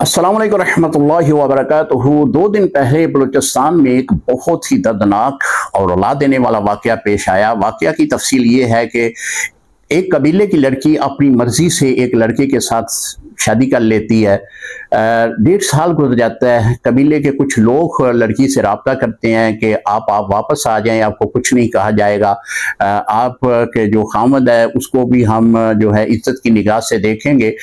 अस्सलाम वालेकुम रहमतुल्लाहि व बरकातुहू। 2 दिन पहले बलूचिस्तान में एक बहुत ही दर्दनाक और रुला देने वाला वाक़या पेश आया। वाक़या की तफसील ये है कि एक कबीले की लड़की अपनी मर्जी से एक लड़के के साथ शादी कर लेती है। 1.5 साल गुजर जाता है। कबीले के कुछ लोग लड़की से राब्ता करते हैं कि आप वापस आ जाएं, आपको कुछ नहीं कहा जाएगा, आप के जो खामद है उसको भी हम जो है इज्जत की निगाह से देखेंगे।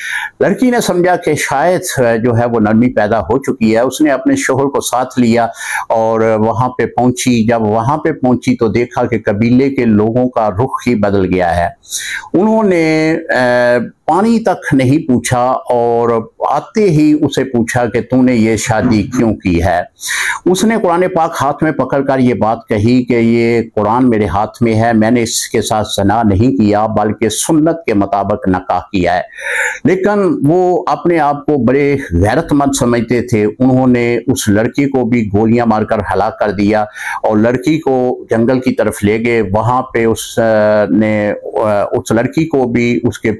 लड़की ने समझा कि शायद जो है वो नरमी पैदा हो चुकी है। उसने अपने शोहर को साथ लिया और वहाँ पे पहुंची। जब वहाँ पे पहुंची तो देखा कि कबीले के लोगों का रुख ही बदल गया है। उन्होंने पानी तक नहीं पूछा और आते ही उसे पूछा कि तूने ये शादी क्यों की है। उसने कुरान पाक हाथ में पकड़कर ये बात कही कि ये कुरान मेरे हाथ में है, मैंने इसके साथ ज़ना नहीं किया बल्कि सुन्नत के मुताबिक निकाह किया है। लेकिन वो अपने आप को बड़े गैरतमंद समझते थे। उन्होंने उस लड़की को भी गोलियां मारकर हलाक कर दिया और लड़की को जंगल की तरफ ले गए। वहां पे उसने उस लड़की को भी उसके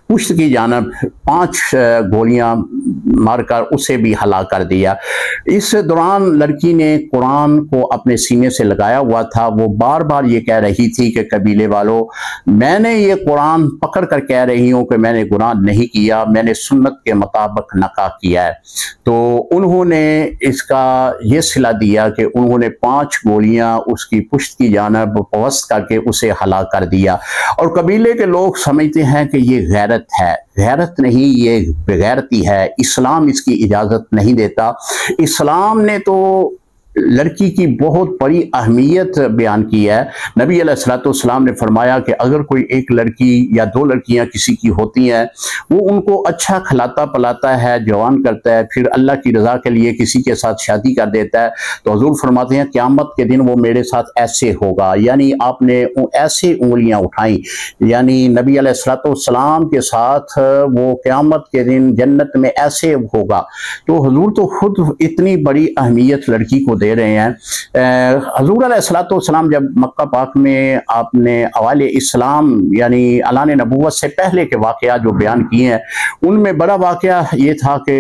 पुश्त की जानब 5 गोलियां मारकर उसे भी हलाक कर दिया। इस दौरान लड़की ने कुरान को अपने सीने से लगाया हुआ था। वो बार बार ये कह रही थी कि कबीले वालों, मैंने ये कुरान पकड़ कर कह रही हूँ कि मैंने गुनाह नहीं किया, मैंने सुन्नत के मुताबिक निकाह किया है। तो उन्होंने इसका ये सिला दिया कि उन्होंने 5 गोलियां उसकी पुश्त की जानब पवस्त करके उसे हलाक कर दिया। और कबीले के लोग समझते हैं कि ये गैरत है। गैरत नहीं, ये बेगैरती है। इस्लाम इसकी इजाज़त नहीं देता। इस्लाम ने तो लड़की की बहुत बड़ी अहमियत बयान की है। नबी अलैहिस्सलाम ने फरमाया कि अगर कोई एक लड़की या 2 लड़कियां किसी की होती हैं, वो उनको अच्छा खिलाता पिलाता है, जवान करता है, फिर अल्लाह की रज़ा के लिए किसी के साथ शादी कर देता है, तो हुज़ूर फरमाते हैं क़यामत के दिन वो मेरे साथ ऐसे होगा। यानी आपने ऐसे उंगलियां उठाई, यानी नबी अलैहिस्सलाम के साथ वो क़यामत के दिन जन्नत में ऐसे होगा। तो हुज़ूर तो खुद इतनी बड़ी अहमियत लड़की को दे रहे हैं। हुज़ूर अलैहिस्सलाम जब मक्का पाक में आपने अवाले इस्लाम यानी ऐलान नबूवत से पहले के वाक़या जो बयान किए हैं, उनमें बड़ा वाक़या ये था कि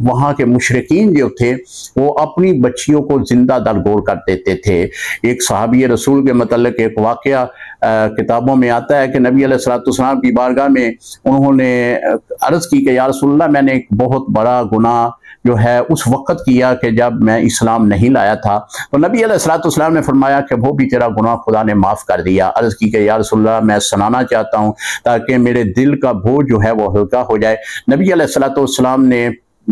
वहाँ के मुशरिकीन जो थे वो अपनी बच्चियों को जिंदा दरगोर कर देते थे। एक सहाबी रसूल के मतलब एक वाक़या किताबों में आता है कि नबी अलैहिस्सलाम की बारगाह में उन्होंने अर्ज़ की कि या रसूलल्लाह, मैंने एक बहुत बड़ा गुनाह जो है उस वक़्त किया कि जब मैं इस्लाम नहीं लाया था। तो नबी अलैहिस्सलाम ने फरमाया कि वो भी तेरा गुनाह खुदा ने माफ़ कर दिया। अर्ज़ की कि या रसूलल्लाह, मैं सुनाना चाहता हूँ ताकि मेरे दिल का बोझ जो है वो हल्का हो जाए। नबी अलैहिस्सलाम ने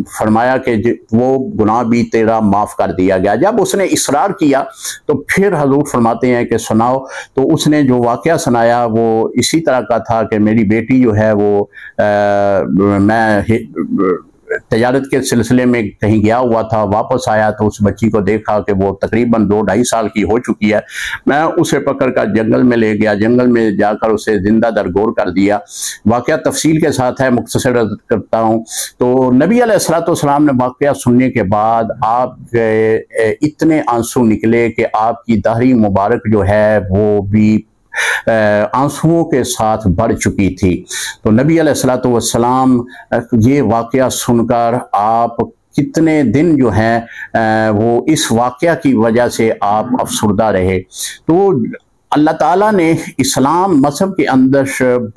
फरमाया कि वो गुनाह भी तेरा माफ़ कर दिया गया। जब उसने इसरार किया तो फिर हुज़ूर फरमाते हैं कि सुनाओ। तो उसने जो वाक़या सुनाया वो इसी तरह का था कि मेरी बेटी जो है वो मैं तजारत के सिलसिले में कहीं गया हुआ था, वापस आया तो उस बच्ची को देखा कि वो तकरीबन 2-2.5 साल की हो चुकी है। मैं उसे पकड़कर जंगल में ले गया, जंगल में जाकर उसे जिंदा दरगोर कर दिया। वाक़या तफसील के साथ है, मुख्तसर करता हूँ। तो नबी अलैहिस्सलाम ने वाक़या सुनने के बाद आपके इतने आंसू निकले कि आपकी दाढ़ी मुबारक जो है वो भी आंसुओं के साथ बढ़ चुकी थी। तो नबी अलैहिस्सलाम ये वाक़या सुनकर आप कितने दिन जो हैं वो इस वाक़या की वजह से आप अफसुर्दा रहे। तो अल्लाह ताला ने इस्लाम मज़हब के अंदर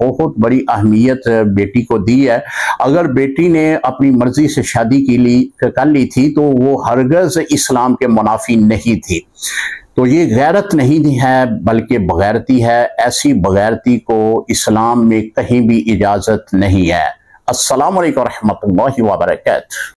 बहुत बड़ी अहमियत बेटी को दी है। अगर बेटी ने अपनी मर्जी से शादी कर ली थी तो वो हरगज़ इस्लाम के मुनाफी नहीं थी। तो ये गैरत नहीं है बल्कि बगैरती है। ऐसी बगैरती को इस्लाम में कहीं भी इजाज़त नहीं है। अस्सलामु अलैकुम रहमतुल्लाहि व बरकातुहू।